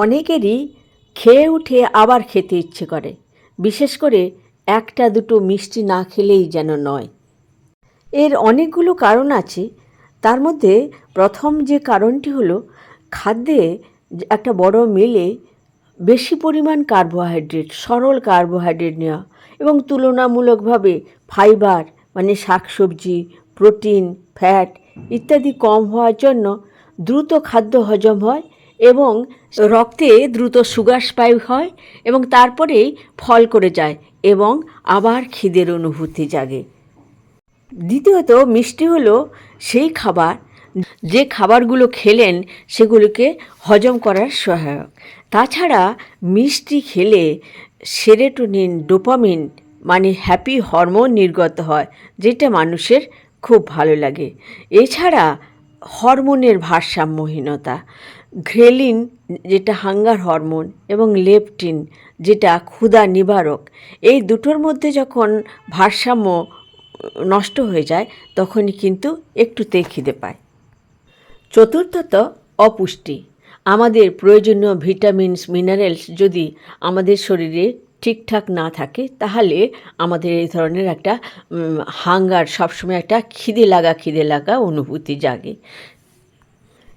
অনেকেরই খেয়ে উঠে আবার খেতে ইচ্ছে করে, বিশেষ করে একটা দুটো মিষ্টি না খেলেই যেন নয়। এর অনেকগুলো কারণ আছে। তার মধ্যে প্রথম যে কারণটি হলো, খাদ্যে একটা বড় মিলে বেশি পরিমাণ কার্বোহাইড্রেট, সরল কার্বোহাইড্রেট নেওয়া এবং তুলনামূলকভাবে ফাইবার মানে শাকসবজি, প্রোটিন, ফ্যাট ইত্যাদি কম হওয়ার জন্য দ্রুত খাদ্য হজম হয় এবং রক্তে দ্রুত সুগার স্পাইক হয় এবং তারপরেই ফল করে যায় এবং আবার খিদের অনুভূতি জাগে। দ্বিতীয়ত, মিষ্টি হলো সেই খাবার যে খাবারগুলো খেলেন সেগুলোকে হজম করার সহায়ক। তাছাড়া মিষ্টি খেলে সেরোটোনিন, ডোপামিন মানে হ্যাপি হরমোন নির্গত হয়, যেটা মানুষের খুব ভালো লাগে। এছাড়া হরমোনের ভারসাম্যহীনতা, ঘ্রেলিন যেটা হাঙ্গার হরমোন এবং লেপটিন যেটা ক্ষুধা নিবারক, এই দুটোর মধ্যে যখন ভারসাম্য নষ্ট হয়ে যায় তখনই কিন্তু একটুতেই খিদে পায়। চতুর্থত, অপুষ্টি। আমাদের প্রয়োজনীয় ভিটামিনস, মিনারেলস যদি আমাদের শরীরে ঠিকঠাক না থাকে তাহলে আমাদের এই ধরনের একটা হাঙ্গার, সবসময় একটা খিদে লাগা অনুভূতি জাগে।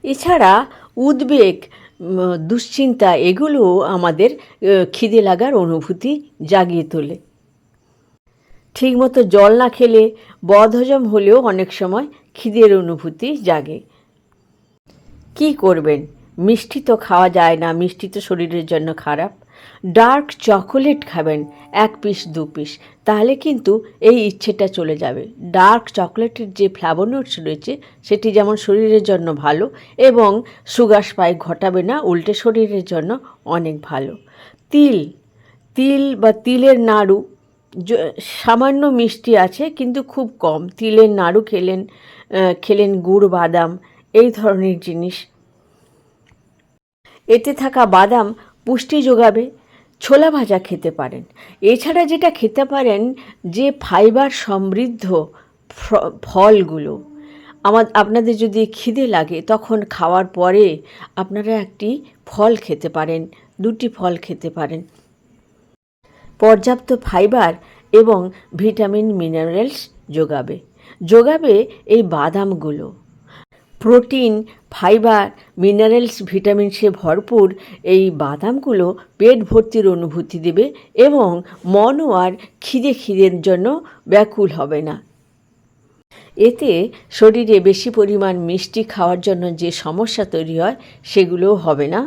এছাড়া উদ্বেগ, দুশ্চিন্তা এগুলো আমাদের খিদে লাগার অনুভূতি জাগিয়ে তোলে। ঠিকমতো জল না খেলে বদহজম হলেও অনেক সময় খিদের অনুভূতি জাগে। কি করবেন? মিষ্টি তো খাওয়া যায় না, মিষ্টি তো শরীরের জন্য খারাপ। ডার্ক চকোলেট খাবেন 1 পিস 2 পিস, তাহলে কিন্তু এই ইচ্ছেটা চলে যাবে। ডার্ক চকোলেটের যে ফ্ল্যাভোনয়েডস রয়েছে সেটি যেমন শরীরের জন্য ভালো এবং সুগার স্পাইক ঘটাবে না, উল্টে শরীরের জন্য অনেক ভালো। তিল বা তিলের নাড়ু সামান্য মিষ্টি আছে কিন্তু খুব কম। তিলের নাড়ু খেলেন গুড়, বাদাম এই ধরনের জিনিস। এতে থাকা বাদাম পুষ্টি যোগাবে। ছোলা ভাজা খেতে পারেন। এছাড়া যেটা খেতে পারেন, যে ফাইবার সমৃদ্ধ ফলগুলো, আপনাদের যদি খিদে লাগে তখন খাওয়ার পরে আপনারা একটি ফল খেতে পারেন, 2টি ফল খেতে পারেন। পর্যাপ্ত ফাইবার এবং ভিটামিন, মিনারেলস যোগাবে এই বাদামগুলো। প্রোটিন, ফাইবার, মিনারেলস, ভিটামিনসে ভরপুর এই বাদামগুলো পেট ভর্তির অনুভূতি দেবে এবং মনও আর খিদের জন্য ব্যাকুল হবে না। এতে শরীরে বেশি পরিমাণ মিষ্টি খাওয়ার জন্য যে সমস্যা তৈরি হয় সেগুলোও হবে না।